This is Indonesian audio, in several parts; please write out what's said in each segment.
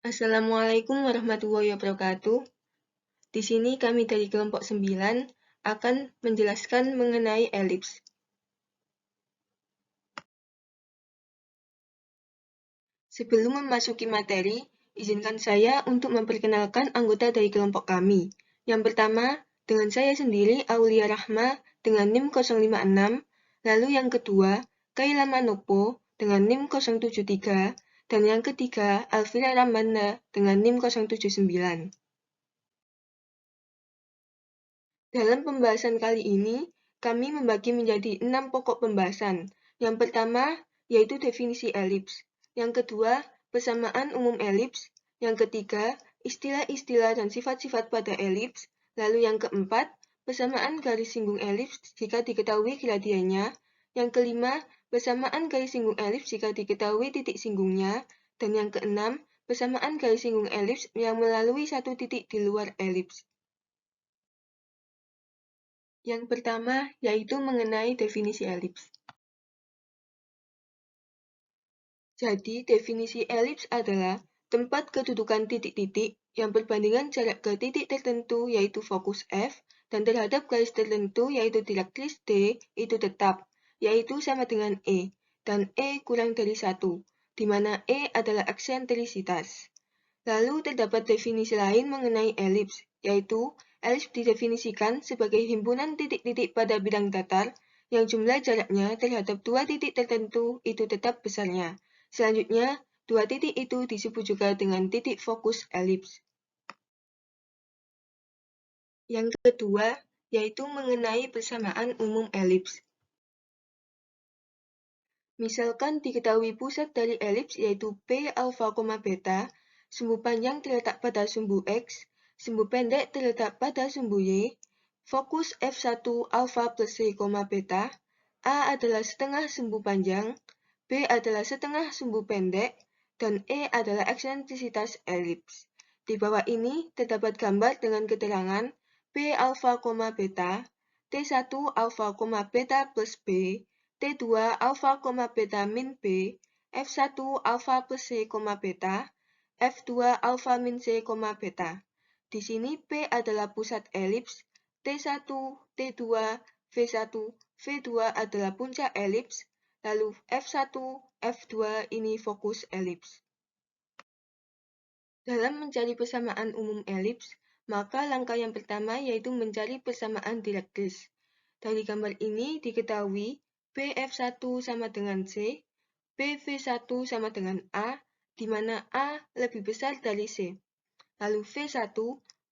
Assalamualaikum warahmatullahi wabarakatuh. Di sini kami dari kelompok 9 akan menjelaskan mengenai elips. Sebelum memasuki materi, izinkan saya untuk memperkenalkan anggota dari kelompok kami. Yang pertama, dengan saya sendiri, Aulia Rahma, dengan NIM 056, lalu yang kedua, Kaila Manopo, dengan NIM 073, dan yang ketiga, Alvira Ramanda, dengan NIM 079. Dalam pembahasan kali ini, kami membagi menjadi 6 pokok pembahasan. Yang pertama, yaitu definisi elips. Yang kedua, persamaan umum elips. Yang ketiga, istilah-istilah dan sifat-sifat pada elips. Lalu yang keempat, persamaan garis singgung elips jika diketahui gradiennya. Yang kelima, persamaan garis singgung elips jika diketahui titik singgungnya. Dan yang keenam, persamaan garis singgung elips yang melalui satu titik di luar elips. Yang pertama, yaitu mengenai definisi elips. Jadi, definisi elips adalah tempat kedudukan titik-titik yang berbandingan jarak ke titik tertentu yaitu fokus F, dan terhadap garis tertentu yaitu direktris D itu tetap, yaitu sama dengan E, dan E kurang dari 1, di mana E adalah eksentrisitas. Lalu terdapat definisi lain mengenai elips, yaitu elips didefinisikan sebagai himpunan titik-titik pada bidang datar yang jumlah jaraknya terhadap dua titik tertentu itu tetap besarnya. Selanjutnya, dua titik itu disebut juga dengan titik fokus elips. Yang kedua, yaitu mengenai persamaan umum elips. Misalkan diketahui pusat dari elips yaitu P alfa, beta, sumbu panjang terletak pada sumbu X, sumbu pendek terletak pada sumbu Y, fokus F1 alfa plus C, beta, A adalah setengah sumbu panjang, B adalah setengah sumbu pendek, dan E adalah eksentrisitas elips. Di bawah ini terdapat gambar dengan keterangan P alfa, beta, T1 alfa, beta plus B, T2 alfa, beta min B, F1 alfa plus C, beta, F2 alfa min C, beta. Di sini P adalah pusat elips, T1, T2, V1, V2 adalah puncak elips, lalu F1, F2 ini fokus elips. Dalam mencari persamaan umum elips, maka langkah yang pertama yaitu mencari persamaan direktris. Dari gambar ini diketahui PF1 sama dengan C, PV1 sama dengan A, di mana A lebih besar dari C. Lalu V1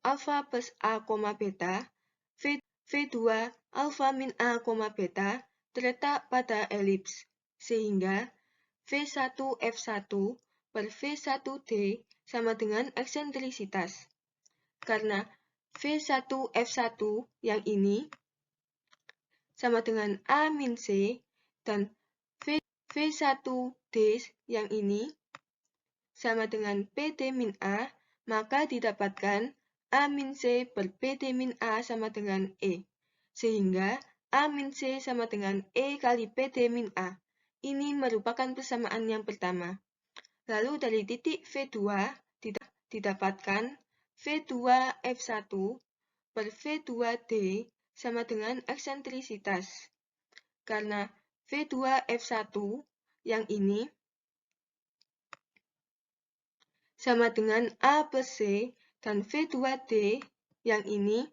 alfa plus A, beta, V2 alfa min A, beta terletak pada elips, sehingga V1 F1 per V1 D sama dengan eksentrisitas. Karena V1 F1 yang ini sama dengan A min C, dan V1 D yang ini sama dengan PD min A, maka didapatkan A min C per PD min A sama dengan E. Sehingga A min C sama dengan E kali PD min A. Ini merupakan persamaan yang pertama. Lalu dari titik V2 didapatkan V2 F1 per V2 D sama dengan eksentrisitas. Karena V2 F1 yang ini sama dengan A plus C, dan V2D yang ini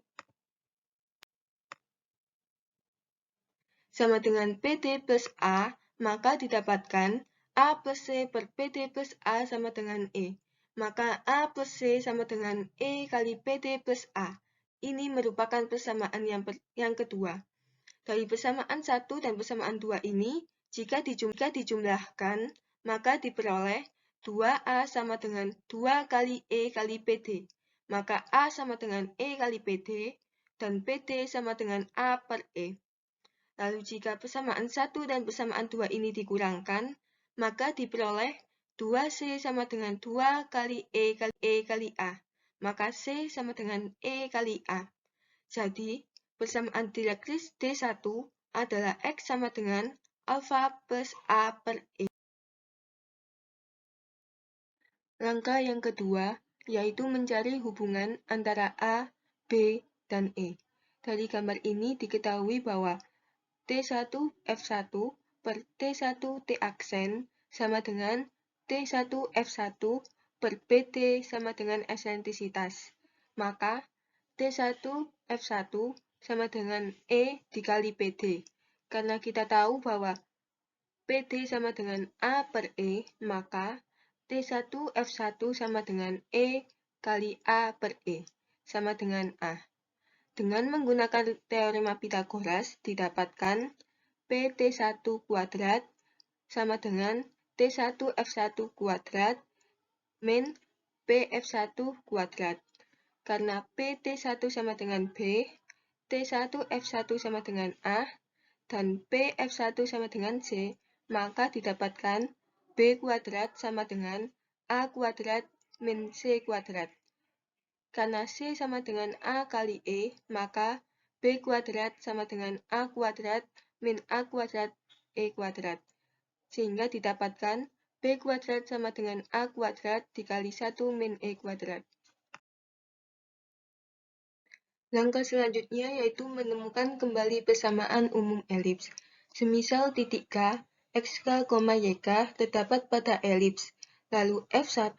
sama dengan PD plus A, maka didapatkan A plus C per PD plus A sama dengan E. Maka A plus C sama dengan E kali PD plus A. Ini merupakan persamaan yang kedua. Dari persamaan 1 dan persamaan 2 ini, jika dijumlahkan, maka diperoleh 2A sama dengan 2 kali E kali PD. Maka A sama dengan E kali PD, dan PD sama dengan A per E. Lalu jika persamaan 1 dan persamaan 2 ini dikurangkan, maka diperoleh 2C sama dengan 2 kali E kali A. Maka C sama dengan E kali A. Jadi, persamaan direktris D1 adalah X sama dengan alfa plus A per E. Langkah yang kedua yaitu mencari hubungan antara A, B, dan E. Dari gambar ini diketahui bahwa T1 F1 per T1 T aksen sama dengan T1 F1 per PT sama dengan eksentrisitas. Maka T1 F1 sama dengan E dikali PD. Karena kita tahu bahwa PD sama dengan A per E, maka T1 F1 sama dengan E kali A per E, sama dengan A. Dengan menggunakan teorema Pythagoras, didapatkan PT1 kuadrat sama dengan T1 F1 kuadrat min PF1 kuadrat. Karena PT1 sama dengan B, T1 F1 sama dengan A, dan PF1 sama dengan C, maka didapatkan B kuadrat sama dengan A kuadrat min C kuadrat. Karena C sama dengan A kali E, maka B kuadrat sama dengan A kuadrat min A kuadrat E kuadrat. Sehingga didapatkan B kuadrat sama dengan A kuadrat dikali 1 min E kuadrat. Langkah selanjutnya yaitu menemukan kembali persamaan umum elips. Semisal titik K, XK, YK terdapat pada elips, lalu F1,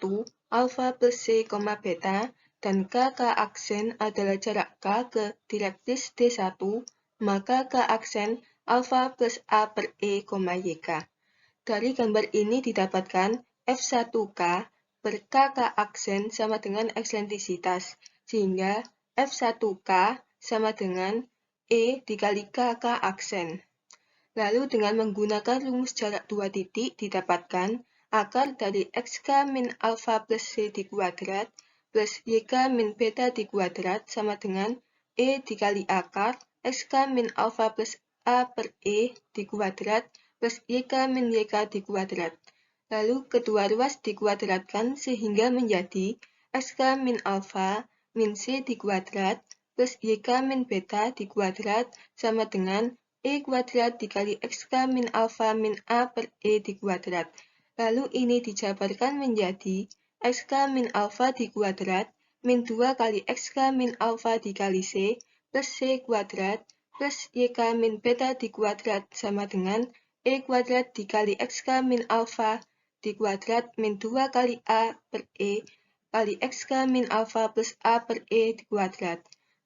alfa plus C, beta, dan K aksen adalah jarak K ke direktris D1, maka K aksen alfa plus A per E, YK. Dari gambar ini didapatkan F1K per K aksen sama dengan eksentrisitas, sehingga F1K sama dengan E dikali K aksen. Lalu dengan menggunakan rumus jarak dua titik didapatkan akar dari XK min alfa plus C di kuadrat plus YK min beta di kuadrat sama dengan E dikali akar XK min alfa plus A per E di kuadrat plus YK min YK di kuadrat. Lalu kedua ruas dikuadratkan sehingga menjadi XK min alfa min C di kuadrat plus YK min beta di kuadrat sama dengan E kuadrat dikali XK min alfa min A per E di kuadrat. Lalu ini dijabarkan menjadi XK min alfa di kuadrat min 2 kali XK min alfa dikali C plus C kuadrat plus YK min beta di kuadrat sama dengan E kuadrat dikali XK min alfa di kuadrat min 2 kali A per E kali XK min alfa plus A per E di kuadrat.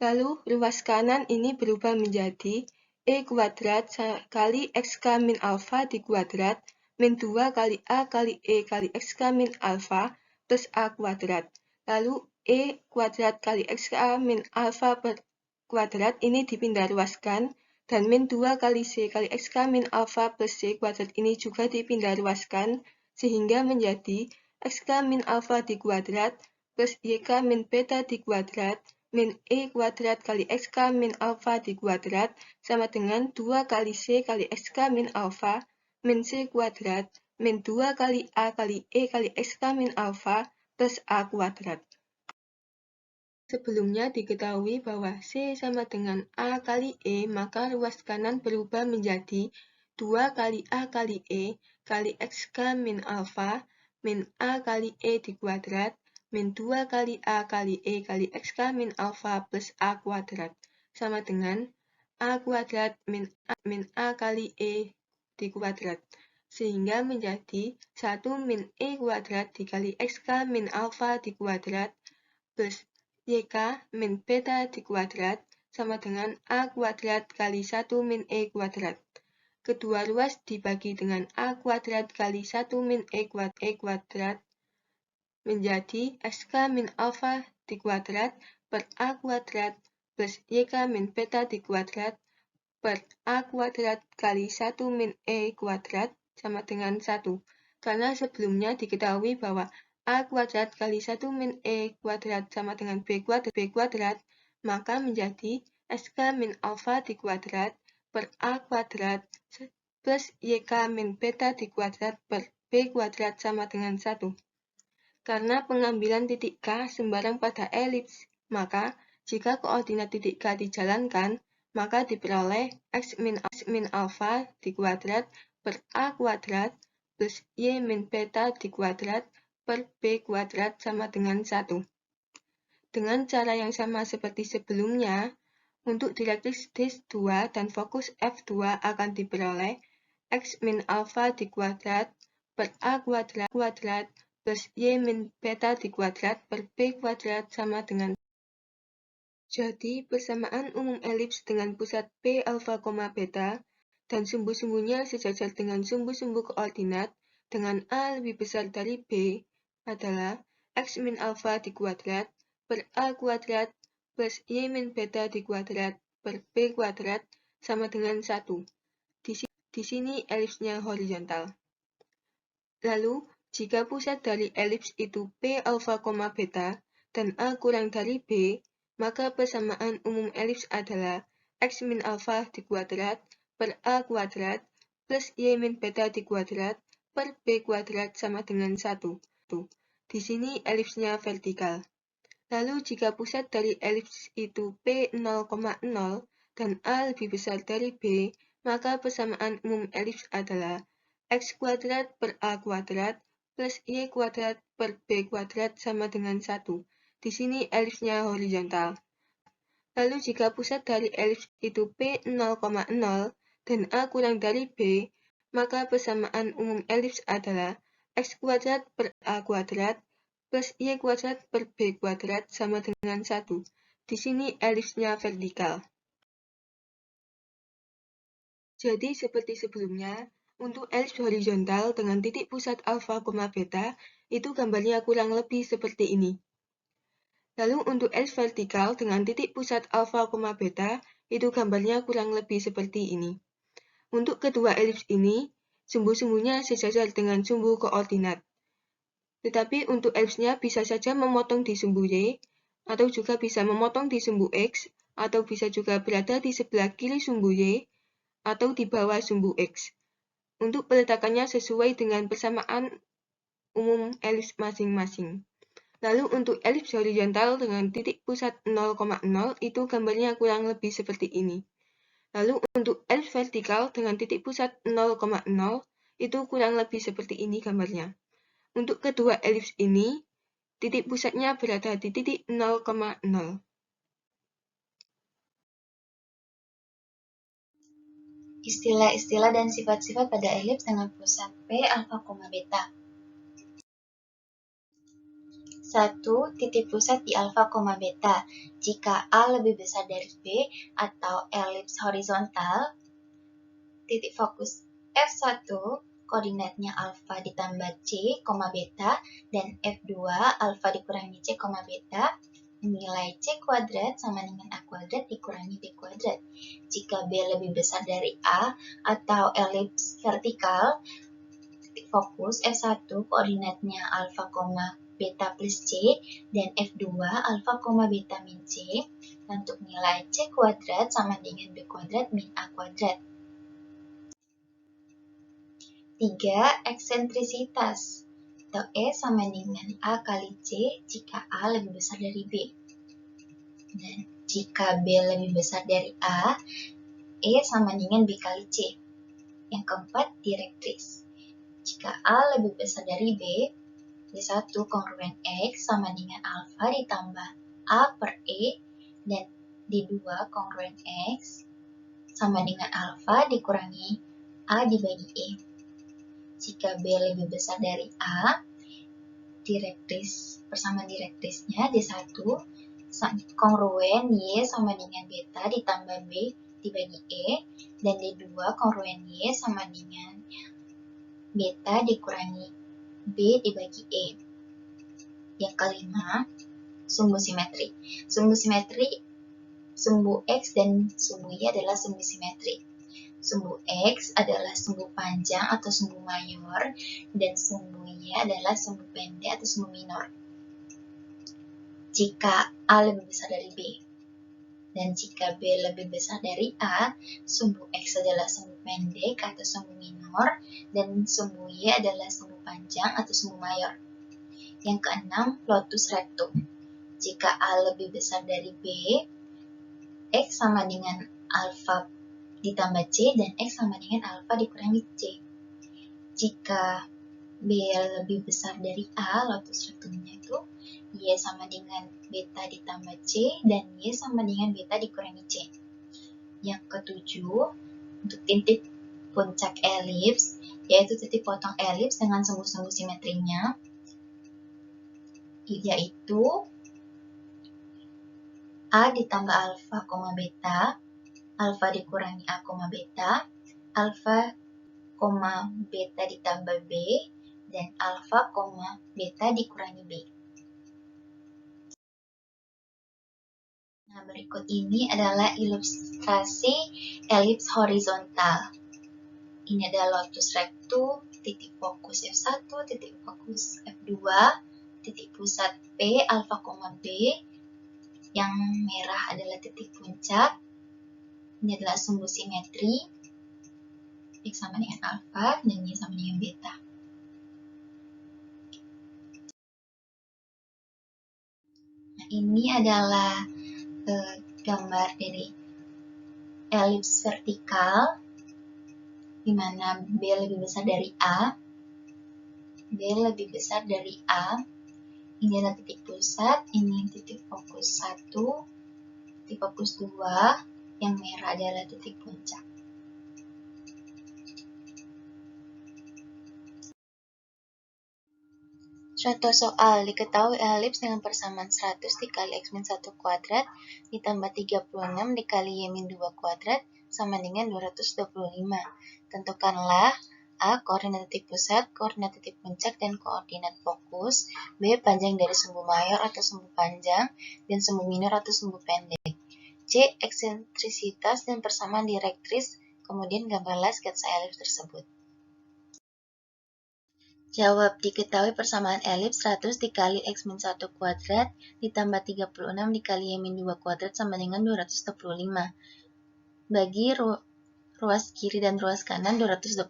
Lalu ruas kanan ini berubah menjadi E kuadrat kali XK min alfa di kuadrat min 2 kali A kali E kali XK min alfa plus A kuadrat. Lalu E kuadrat kali XK min alfa per kuadrat ini dipindah ruaskan dan min 2 kali C kali XK min alfa plus C kuadrat ini juga dipindah ruaskan sehingga menjadi XK min alfa di kuadrat plus YK min beta di kuadrat min E kuadrat kali XK min alfa di kuadrat sama dengan 2 kali C kali XK min alfa min C kuadrat min 2 kali A kali E kali XK min alfa plus A kuadrat. Sebelumnya diketahui bahwa C sama dengan A kali E, maka ruas kanan berubah menjadi 2 kali A kali E kali XK min alfa min A kali E di kuadrat min 2 kali A kali E kali XK min alfa plus A kuadrat sama dengan A kuadrat min A kali E di kuadrat. Sehingga menjadi 1 min E kuadrat dikali XK min alfa di kuadrat plus YK min beta di kuadrat sama dengan A kuadrat kali 1 min E kuadrat. Kedua ruas dibagi dengan A kuadrat kali 1 min E kuadrat menjadi XK min alfa di kuadrat per A kuadrat plus YK min beta di kuadrat per A kuadrat kali 1 min E kuadrat sama dengan 1. Karena sebelumnya diketahui bahwa A kuadrat kali 1 min E kuadrat sama dengan B kuadrat, maka menjadi XK min alfa di kuadrat per A kuadrat plus YK min beta di kuadrat per B kuadrat sama dengan 1. Karena pengambilan titik K sembarang pada elips, maka jika koordinat titik K dijalankan, maka diperoleh X min alfa di kuadrat per A kuadrat plus Y min beta di kuadrat per B kuadrat sama dengan 1. Dengan cara yang sama seperti sebelumnya, untuk direktris disk 2 dan fokus F2 akan diperoleh X min alpha dikuadrat per A kuadrat plus Y min beta dikuadrat per B kuadrat sama dengan. Jadi, persamaan umum elips dengan pusat P alpha, beta dan sumbu-sumbunya sejajar dengan sumbu-sumbu koordinat dengan A lebih besar dari B adalah X min alpha dikuadrat per A kuadrat plus Y min beta dikuadrat per B kuadrat sama dengan 1. Di sini elipsnya horizontal. Lalu, jika pusat dari elips itu P alpha, beta dan A kurang dari B, maka persamaan umum elips adalah X min alpha dikuadrat per A kuadrat plus Y min beta dikuadrat per B kuadrat sama dengan 1. Di sini elipsnya vertikal. Lalu jika pusat dari elips itu P 0,0 dan A lebih besar dari B, maka persamaan umum elips adalah X kuadrat per A kuadrat plus Y kuadrat per B kuadrat sama dengan 1. Di sini elipsnya horizontal. Lalu jika pusat dari elips itu P 0,0 dan A kurang dari B, maka persamaan umum elips adalah X kuadrat per A kuadrat plus Y kuadrat per B kuadrat sama dengan 1. Di sini elipsnya vertikal. Jadi seperti sebelumnya, untuk elips horizontal dengan titik pusat alpha, beta, itu gambarnya kurang lebih seperti ini. Lalu untuk elips vertikal dengan titik pusat alpha, beta, itu gambarnya kurang lebih seperti ini. Untuk kedua elips ini, sumbu-sumbunya sejajar dengan sumbu koordinat. Tetapi untuk elipsnya bisa saja memotong di sumbu Y, atau juga bisa memotong di sumbu X, atau bisa juga berada di sebelah kiri sumbu Y, atau di bawah sumbu X. Untuk peletakannya sesuai dengan persamaan umum elips masing-masing. Lalu untuk elips horizontal dengan titik pusat 0,0 itu gambarnya kurang lebih seperti ini. Lalu untuk elips vertikal dengan titik pusat 0,0 itu kurang lebih seperti ini gambarnya. Untuk kedua elips ini, titik pusatnya berada di titik 0,0. Istilah-istilah dan sifat-sifat pada elips dengan pusat P alpha, beta. 1. Titik pusat di alpha, beta. Jika A lebih besar dari B atau elips horizontal, titik fokus F1 koordinatnya alpha ditambah C, beta, dan F2 alpha dikurangi C, beta, nilai C kuadrat sama dengan A kuadrat dikurangi B kuadrat. Jika B lebih besar dari A atau elips vertikal, titik fokus F1 koordinatnya alpha, beta plus C, dan F2 alpha, beta min C, untuk nilai C kuadrat sama dengan B kuadrat min A kuadrat. 3. Eksentrisitas atau E sama dengan A kali C jika A lebih besar dari B. Dan jika B lebih besar dari A, E sama dengan B kali C. Yang keempat, direktris. Jika A lebih besar dari B, D1 kongruen X sama dengan alpha ditambah A per E, dan D2 kongruen X sama dengan alpha dikurangi A dibagi E. Jika B lebih besar dari A, persamaan direktrisnya D1 kongruen Y sama dengan beta ditambah B dibagi E, dan D2 kongruen Y sama dengan beta dikurangi B dibagi E. Yang kelima, sumbu simetri. Sumbu X dan sumbu Y adalah sumbu simetri. Sumbu X adalah sumbu panjang atau sumbu mayor, dan sumbu Y adalah sumbu pendek atau sumbu minor. Jika A lebih besar dari B, dan jika B lebih besar dari A, sumbu X adalah sumbu pendek atau sumbu minor, dan sumbu Y adalah sumbu panjang atau sumbu mayor. Yang keenam, lotus rectum. Jika A lebih besar dari B, X sama dengan alpha ditambah C, dan X sama dengan alpha dikurangi C. Jika B lebih besar dari A, lotus rectumnya itu Y sama dengan beta ditambah C, dan Y sama dengan beta dikurangi C. Yang ketujuh, untuk titik puncak elips, yaitu titik potong elips dengan sumbu-sumbu simetrinya, yaitu A ditambah alfa, beta, alfa dikurangi A, beta, alfa, beta ditambah B, dan alfa, beta dikurangi B. Nah, berikut ini adalah ilustrasi elips horizontal. Ini adalah lotus rectum, titik fokus F1, titik fokus F2, titik pusat P, alfa, B. Yang merah adalah titik puncak. Ini adalah sumbu simetri. X sama dengan alfa, dan Y sama dengan beta. Nah, ini adalah gambar dari elips vertikal, di mana B lebih besar dari A, B lebih besar dari A. Ini adalah titik pusat, ini titik fokus 1, titik fokus 2, yang merah adalah titik puncak. Contoh soal, diketahui elips dengan persamaan 100 dikali x-1 kuadrat ditambah 36 dikali y-2 kuadrat sama dengan 225. Tentukanlah A. Koordinat titik pusat, koordinat titik puncak, dan koordinat fokus. B. Panjang dari sumbu mayor atau sumbu panjang, dan sumbu minor atau sumbu pendek. C. Eksentrisitas dan persamaan direktris, kemudian gambarlah sketsa elips tersebut. Jawab, diketahui persamaan elips 100 dikali x-1 kuadrat ditambah 36 dikali y-2 kuadrat sama dengan 225. Bagi ruas kiri dan ruas kanan 225,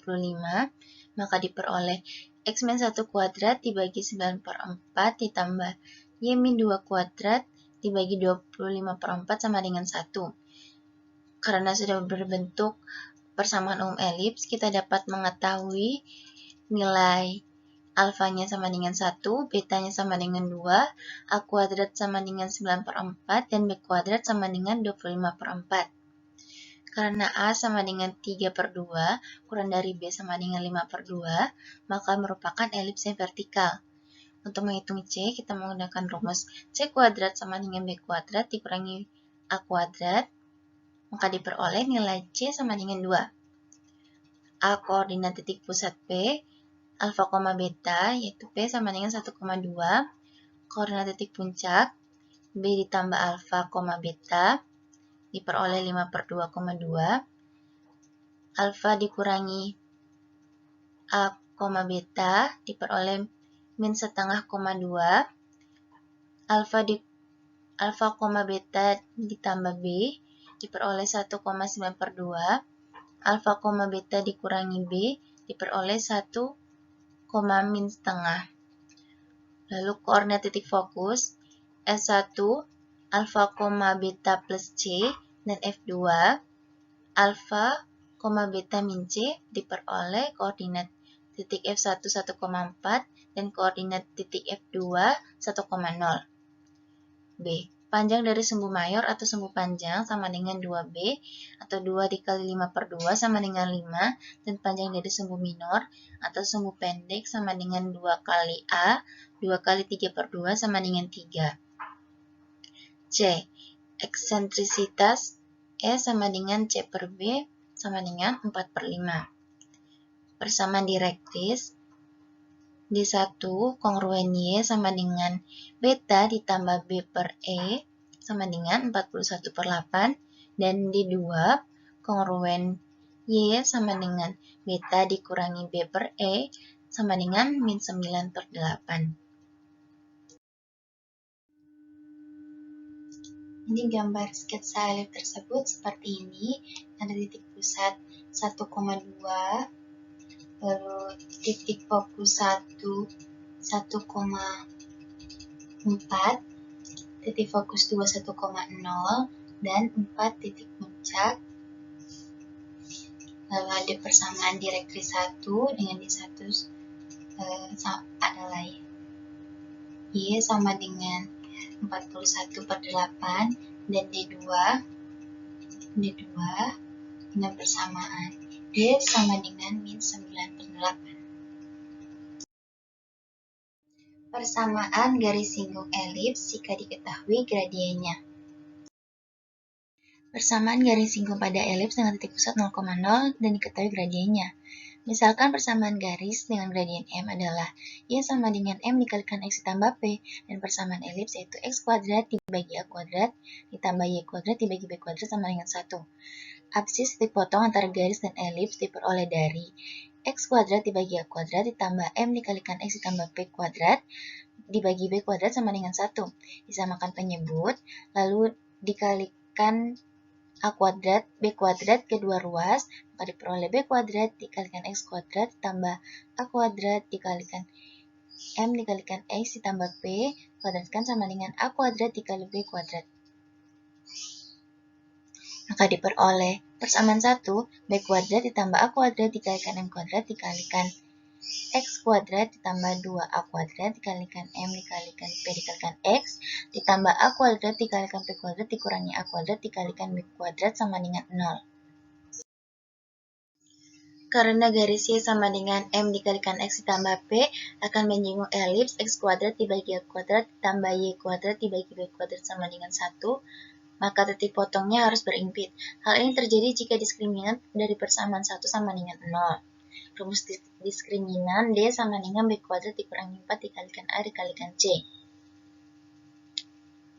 maka diperoleh x-1 kuadrat dibagi 9/4 ditambah y-2 kuadrat dibagi 25/4 sama dengan 1. Karena sudah berbentuk persamaan umum elips, kita dapat mengetahui nilai alfanya sama dengan 1, betanya sama dengan 2, A kuadrat sama dengan 9/4, dan B kuadrat sama dengan 25/4. Karena A sama dengan 3/2, kurang dari B sama dengan 5/2, maka merupakan elips yang vertikal. Untuk menghitung C, kita menggunakan rumus C kuadrat sama dengan B kuadrat dikurangi A kuadrat, maka diperoleh nilai C sama dengan 2. A koordinat titik pusat P, alfa, beta, yaitu P sama dengan 1,2, koordinat titik puncak, B ditambah alfa, beta, diperoleh 5/2,2, alfa dikurangi A, beta, diperoleh min setengah, 2, alfa, beta ditambah B, diperoleh 1,9/2, alfa, beta dikurangi B, diperoleh 1, min setengah. Lalu koordinat titik fokus F1 alfa, beta plus C, dan F2 alfa, beta min C diperoleh koordinat titik F1 1,4 dan koordinat titik F2 1,0. B. Panjang dari sumbu mayor atau sumbu panjang sama dengan 2B atau 2 dikali 5/2 sama dengan 5, dan panjang dari sumbu minor atau sumbu pendek sama dengan 2 kali A, 2 kali 3/2 sama dengan 3. C. Eksentrisitas E sama dengan C per B sama dengan 4/5. Persamaan direktris D1 kongruen Y sama dengan beta ditambah B per E sama dengan 41/8, dan D2 kongruen Y sama dengan beta dikurangi B per E sama dengan min 9/8. Ini gambar sketsa elips tersebut seperti ini. Ada titik pusat 1,2, lalu titik fokus 1, 1,4, titik fokus 2, 1,0, dan 4 titik puncak. Lalu ada persamaan direktris 1 dengan D1 adalah Y sama dengan 41/8 dan D2 dengan persamaan D sama dengan min 9/8. Persamaan garis singgung elips jika diketahui gradiennya. Persamaan garis singgung pada elips dengan titik pusat 0,0 dan diketahui gradiennya. Misalkan persamaan garis dengan gradien M adalah Y sama dengan M dikalikan X ditambah P, dan persamaan elips yaitu X kuadrat dibagi A kuadrat ditambah Y kuadrat dibagi B kuadrat sama dengan 1. Absis titik potong antara garis dan elips diperoleh dari X kuadrat dibagi A kuadrat ditambah M dikalikan X ditambah P kuadrat dibagi B kuadrat sama dengan 1. Disamakan penyebut, lalu dikalikan A kuadrat, B kuadrat kedua ruas, maka diperoleh B kuadrat dikalikan X kuadrat tambah A kuadrat dikalikan M dikalikan X ditambah P kuadratkan sama dengan A kuadrat dikali B kuadrat. Maka diperoleh persamaan 1, B kuadrat ditambah A kuadrat dikalikan M kuadrat dikalikan X kuadrat ditambah 2A kuadrat dikalikan M dikalikan P dikalikan X ditambah A kuadrat dikalikan P kuadrat dikurangi A kuadrat dikalikan B kuadrat sama dengan 0. Karena garis Y sama dengan M dikalikan X ditambah P akan menyinggung elips X kuadrat dibagi A kuadrat ditambah Y kuadrat dibagi B kuadrat sama dengan 1, maka titik potongnya harus berimpit. Hal ini terjadi jika diskriminan dari persamaan 1 sama dengan 0. Rumus diskriminan D sama dengan B kuadrat dikurangi 4 dikalikan A dikalikan C.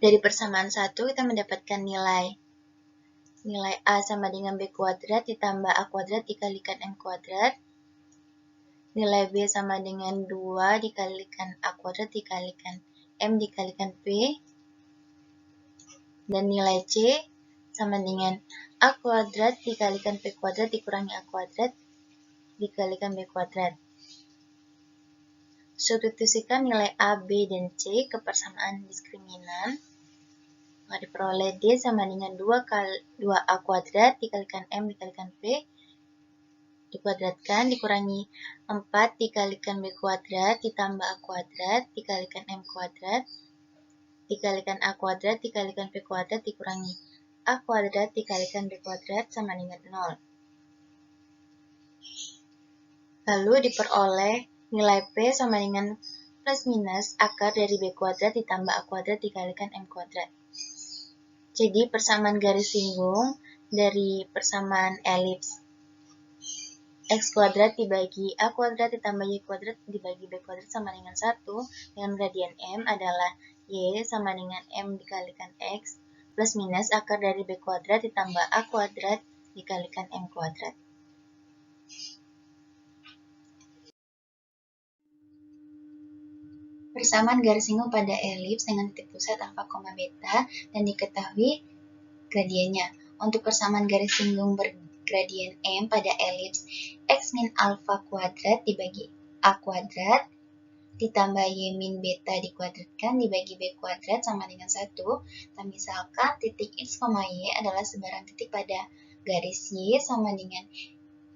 Dari persamaan 1 kita mendapatkan nilai A sama dengan B kuadrat ditambah A kuadrat dikalikan M kuadrat. Nilai B sama dengan 2 dikalikan A kuadrat dikalikan M dikalikan P. Dan nilai C sama dengan A kuadrat dikalikan P kuadrat dikurangi A kuadrat dikalikan B kuadrat. Substitusikan nilai A, B, dan C ke persamaan diskriminan. Maka diperoleh D sama dengan 2A kuadrat dikalikan M dikalikan P dikuadratkan dikurangi 4 dikalikan B kuadrat ditambah A kuadrat dikalikan M kuadrat dikalikan A kuadrat dikalikan P kuadrat dikurangi A kuadrat dikalikan B kuadrat sama dengan 0. Lalu diperoleh nilai P sama dengan plus minus akar dari B kuadrat ditambah A kuadrat dikalikan M kuadrat. Jadi persamaan garis singgung dari persamaan elips X kuadrat dibagi A kuadrat ditambah Y kuadrat dibagi B kuadrat sama dengan 1 dengan gradien M adalah Y sama dengan M dikalikan X plus minus akar dari B kuadrat ditambah A kuadrat dikalikan M kuadrat. Persamaan garis singgung pada elips dengan titik pusat alfa, beta dan diketahui gradiennya. Untuk persamaan garis singgung bergradien M pada elips X min alfa kuadrat dibagi A kuadrat ditambah Y min beta dikuadratkan dibagi B kuadrat sama dengan 1. Dan misalkan titik X, Y adalah sebarang titik pada garis Y sama dengan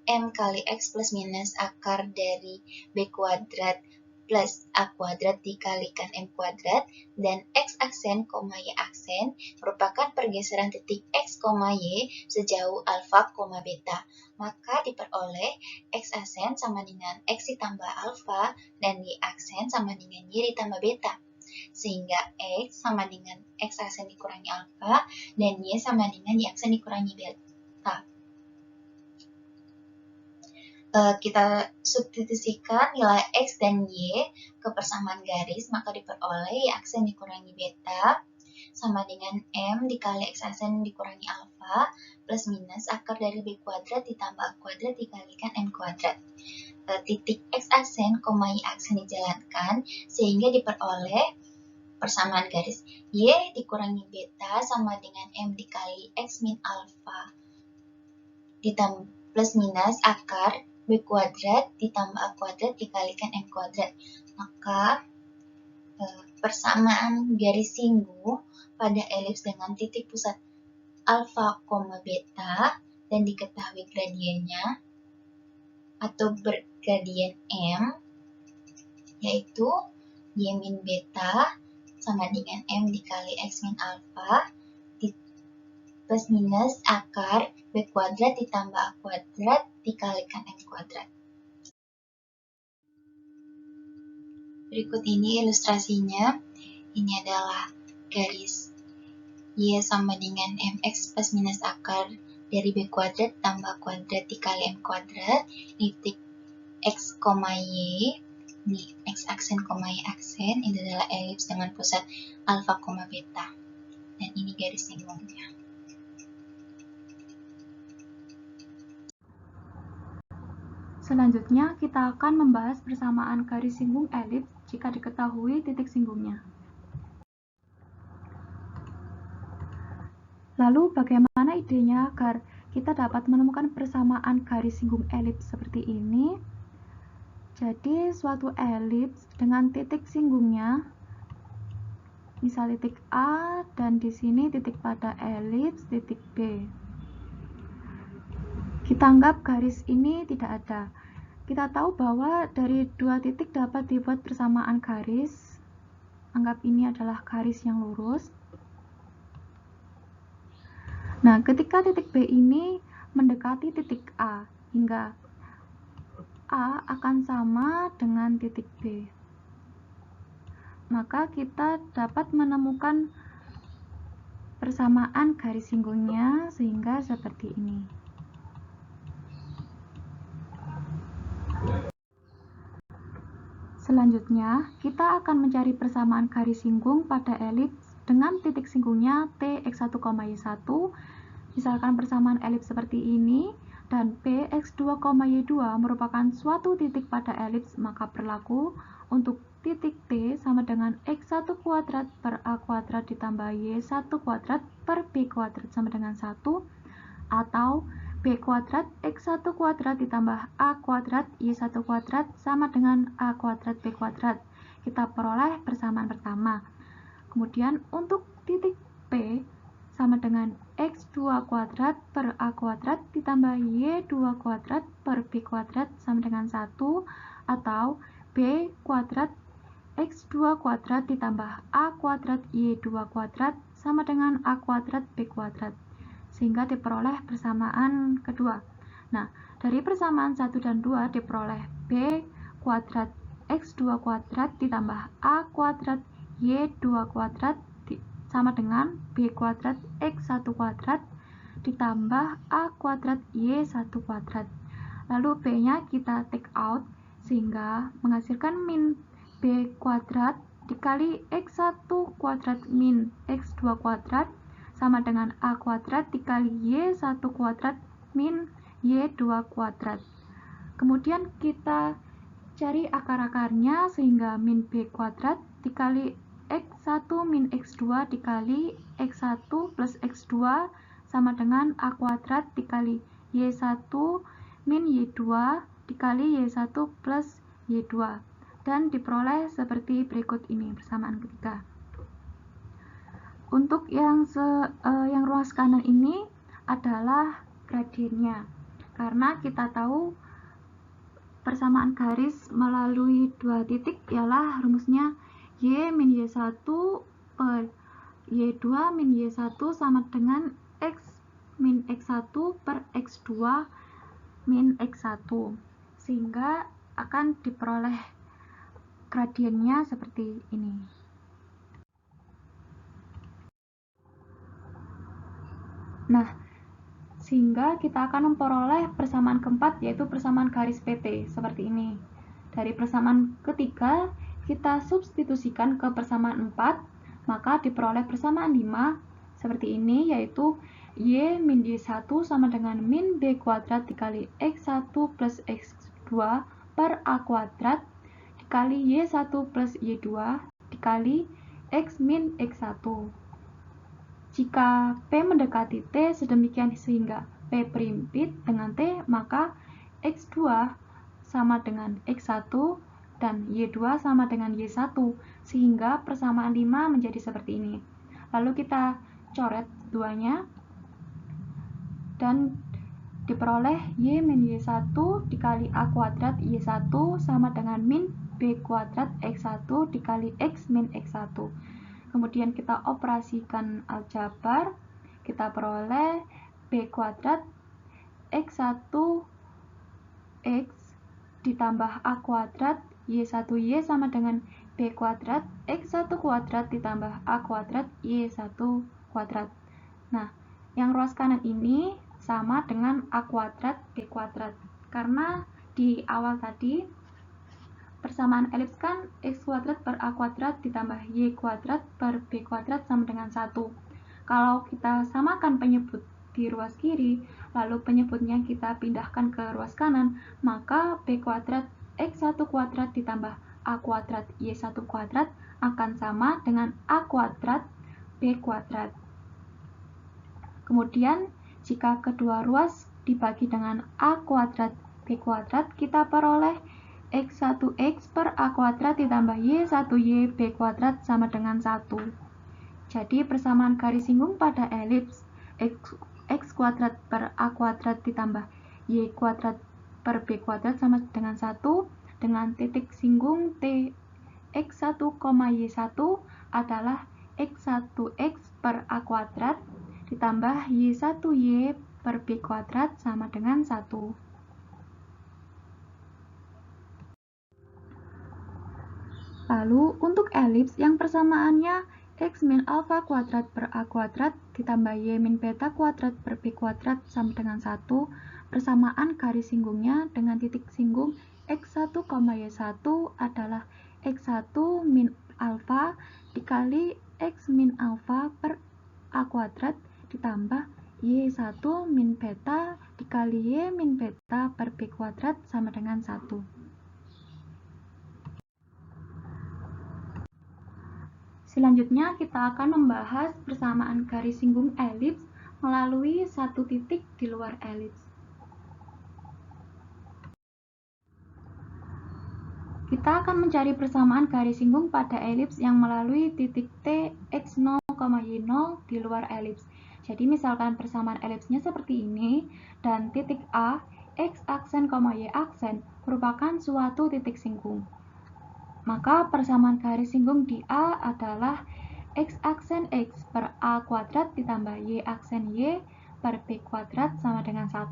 M kali X plus minus akar dari B kuadrat plus A kuadrat dikalikan M kuadrat dan X aksen, Y aksen merupakan pergeseran titik X, Y sejauh alfa, beta. Maka diperoleh X aksen sama dengan X ditambah alfa dan Y aksen sama dengan Y ditambah beta. Sehingga X sama dengan X aksen dikurangi alfa dan Y sama dengan Y aksen dikurangi beta. Kita substitusikan nilai X dan Y ke persamaan garis, maka diperoleh Y aksen dikurangi beta sama dengan M dikali X aksen dikurangi alfa plus minus akar dari B kuadrat ditambah A kuadrat dikalikan M kuadrat. Titik X aksen, Y aksen dijalankan sehingga diperoleh persamaan garis Y dikurangi beta sama dengan M dikali X min alfa ditambah plus minus akar B kuadrat ditambah A kuadrat dikalikan M kuadrat. Maka persamaan garis singgung pada elips dengan titik pusat alfa, beta dan diketahui gradiennya atau bergradien M yaitu Y min beta sama dengan M dikali X min alfa plus minus akar B kuadrat ditambah A kuadrat dikalikan M kuadrat. Berikut ini ilustrasinya. Ini adalah garis Y sama dengan MX plus minus akar dari B kuadrat tambah kuadrat dikali M kuadrat. Ini titik X, Y. Ini X aksen, Y aksen. Ini adalah elips dengan pusat alfa, beta. Dan ini garis singgungnya. Selanjutnya, kita akan membahas persamaan garis singgung elips jika diketahui titik singgungnya. Lalu, bagaimana idenya agar kita dapat menemukan persamaan garis singgung elips seperti ini? Jadi, suatu elips dengan titik singgungnya, misal titik A, dan di sini titik pada elips titik B. Kita anggap garis ini tidak ada. Kita tahu bahwa dari dua titik dapat dibuat persamaan garis. Anggap ini adalah garis yang lurus. Nah, ketika titik B ini mendekati titik A, hingga A akan sama dengan titik B, maka kita dapat menemukan persamaan garis singgungnya sehingga seperti ini. Selanjutnya, kita akan mencari persamaan garis singgung pada elips dengan titik singgungnya T x1, y1. Misalkan persamaan elips seperti ini, dan P x2, y2 merupakan suatu titik pada elips, maka berlaku untuk titik T sama dengan x1 kuadrat per A kuadrat ditambah y1 kuadrat per B kuadrat sama dengan 1, atau B kuadrat X1 kuadrat ditambah A kuadrat Y1 kuadrat sama dengan A kuadrat B kuadrat. Kita peroleh persamaan pertama. Kemudian untuk titik P sama dengan X2 kuadrat per A kuadrat ditambah Y2 kuadrat per B kuadrat sama dengan 1, atau B kuadrat X2 kuadrat ditambah A kuadrat Y2 kuadrat sama dengan A kuadrat B kuadrat. Sehingga diperoleh persamaan kedua. Nah, dari persamaan 1 dan 2 diperoleh B kuadrat X2 kuadrat ditambah A kuadrat Y2 kuadrat sama dengan B kuadrat X1 kuadrat ditambah A kuadrat Y1 kuadrat. Lalu B-nya kita take out sehingga menghasilkan min B kuadrat dikali X1 kuadrat min X2 kuadrat sama dengan A kuadrat dikali Y1 kuadrat min Y2 kuadrat. Kemudian kita cari akar-akarnya sehingga min B kuadrat dikali X1 min X2 dikali X1 plus X2 sama dengan A kuadrat dikali Y1 min Y2 dikali Y1 plus Y2. Dan diperoleh seperti berikut ini persamaan ketiga. Untuk yang ruas kanan ini adalah gradiennya, karena kita tahu persamaan garis melalui dua titik ialah rumusnya Y min Y1 per Y2 min Y1 sama dengan X min X1 per X2 min X1, sehingga akan diperoleh gradiennya seperti ini. Nah, sehingga kita akan memperoleh persamaan keempat, yaitu persamaan garis PT, seperti ini. Dari persamaan ketiga, kita substitusikan ke persamaan 4, maka diperoleh persamaan 5, seperti ini, yaitu Y min Y1 sama dengan min B kuadrat dikali X1 plus X2 per A kuadrat dikali Y1 plus Y2 dikali X min X1. Jika P mendekati T sedemikian sehingga P primpit dengan T, maka X2 sama dengan X1 dan Y2 sama dengan Y1, sehingga persamaan 5 menjadi seperti ini. Lalu kita coret duanya dan diperoleh Y min Y1 dikali A kuadrat Y1 sama dengan min B kuadrat X1 dikali X min X1. Kemudian kita operasikan aljabar, kita peroleh B kuadrat X1 X ditambah A kuadrat Y1Y sama dengan B kuadrat X1 kuadrat ditambah A kuadrat Y1 kuadrat. Nah, yang ruas kanan ini sama dengan A kuadrat B kuadrat. Karena di awal tadi persamaan elips kan X kuadrat per A kuadrat ditambah Y kuadrat per B kuadrat sama dengan 1. Kalau kita samakan penyebut di ruas kiri, lalu penyebutnya kita pindahkan ke ruas kanan, maka B kuadrat X1 kuadrat ditambah A kuadrat Y1 kuadrat akan sama dengan A kuadrat B kuadrat. Kemudian, jika kedua ruas dibagi dengan A kuadrat B kuadrat, kita peroleh X1X per A kuadrat ditambah Y1Y B kuadrat sama dengan 1. Jadi, persamaan garis singgung pada elips X kuadrat per A kuadrat ditambah Y kuadrat per B kuadrat sama dengan 1 dengan titik singgung T X1, Y1 adalah X1X per A kuadrat ditambah Y1Y per B kuadrat sama dengan 1. Lalu untuk elips yang persamaannya X min alfa kuadrat per A kuadrat ditambah Y min beta kuadrat per B kuadrat sama dengan 1, persamaan garis singgungnya dengan titik singgung X1, Y1 adalah X1 min alfa dikali X min alfa per A kuadrat ditambah Y1 min beta dikali Y min beta per B kuadrat sama dengan 1. Selanjutnya kita akan membahas persamaan garis singgung elips melalui satu titik di luar elips. Kita akan mencari persamaan garis singgung pada elips yang melalui titik T X0, Y0 di luar elips. Jadi misalkan persamaan elipsnya seperti ini dan titik A, X aksen, Y aksen merupakan suatu titik singgung. Maka persamaan garis singgung di A adalah X aksen X per A kuadrat ditambah Y aksen Y per B kuadrat sama dengan 1.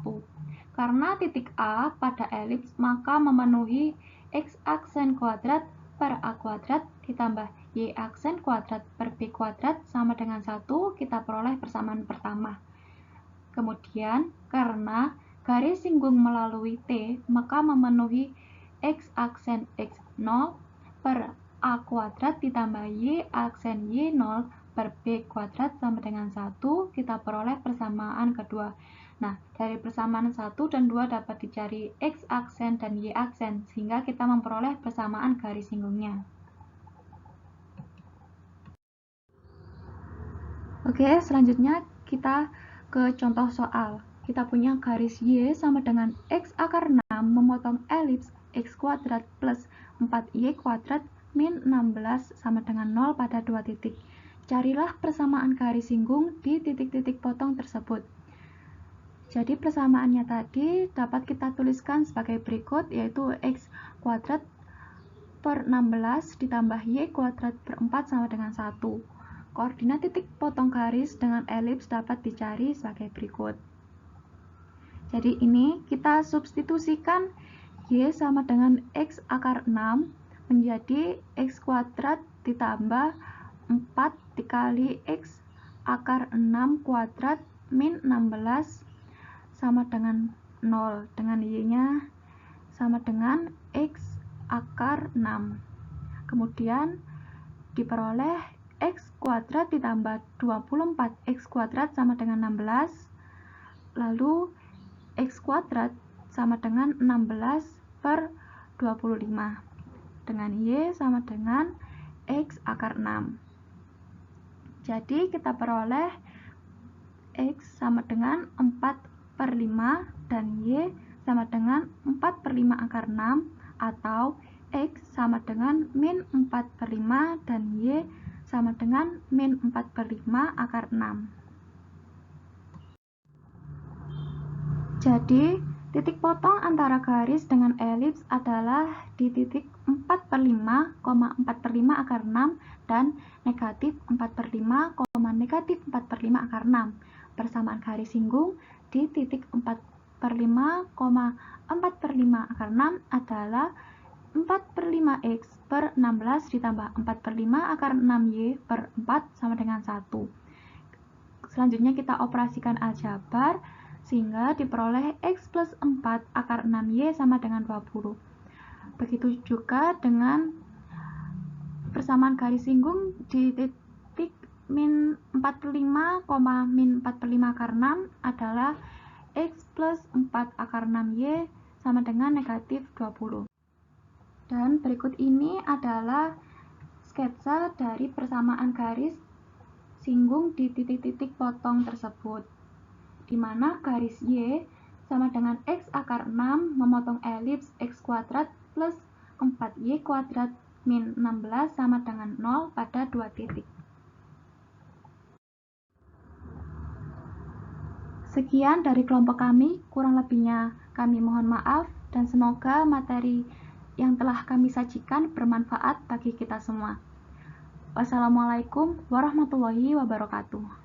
Karena titik A pada elips maka memenuhi X aksen kuadrat per A kuadrat ditambah Y aksen kuadrat per B kuadrat sama dengan 1, kita peroleh persamaan pertama. Kemudian karena garis singgung melalui T maka memenuhi X aksen X0 per A kuadrat ditambah Y aksen Y0 per B kuadrat sama dengan 1, kita peroleh persamaan kedua. Nah, dari persamaan 1 dan 2 dapat dicari X aksen dan Y aksen, sehingga kita memperoleh persamaan garis singgungnya. Oke, selanjutnya kita ke contoh soal. Kita punya garis Y sama dengan X akar 6 memotong elips X kuadrat plus 4Y kuadrat min 16 sama dengan 0 pada 2 titik. Carilah persamaan garis singgung di titik-titik potong tersebut. Jadi persamaannya tadi dapat kita tuliskan sebagai berikut, yaitu X kuadrat per 16 ditambah Y kuadrat per 4 sama dengan 1. Koordinat titik potong garis dengan elips dapat dicari sebagai berikut. Jadi ini kita substitusikan Y sama dengan X akar 6 menjadi X kuadrat ditambah 4 dikali X akar 6 kuadrat min 16 sama dengan 0, dengan Y-nya sama dengan X akar 6. Kemudian diperoleh X kuadrat ditambah 24 X kuadrat sama dengan 16, lalu X kuadrat sama dengan 16 per 25 dengan Y sama dengan X akar 6. Jadi kita peroleh X sama dengan 4 per 5 dan Y sama dengan 4 per 5 akar 6, atau X sama dengan min 4 per 5 dan Y sama dengan min 4 per 5 akar 6. Jadi titik potong antara garis dengan elips adalah di titik 4/5, 4/5 dan negatif 4/5, negatif 4/5 akar 6. Persamaan garis singgung di titik 4/5, 4/5 akar 6 adalah 4/5x per 16 ditambah 4/5 akar 6y per 4 sama dengan 1. Selanjutnya kita operasikan aljabar sehingga diperoleh x plus 4 akar 6y sama dengan 20. Begitu juga dengan persamaan garis singgung di titik min 4/5, min 4/5 akar 6 adalah x plus 4 akar 6y sama dengan negatif 20. Dan berikut ini adalah sketsa dari persamaan garis singgung di titik-titik potong tersebut, di mana garis Y sama dengan X akar 6 memotong elips X kuadrat plus 4Y kuadrat min 16 sama dengan 0 pada 2 titik. Sekian dari kelompok kami, kurang lebihnya kami mohon maaf dan semoga materi yang telah kami sajikan bermanfaat bagi kita semua. Wassalamualaikum warahmatullahi wabarakatuh.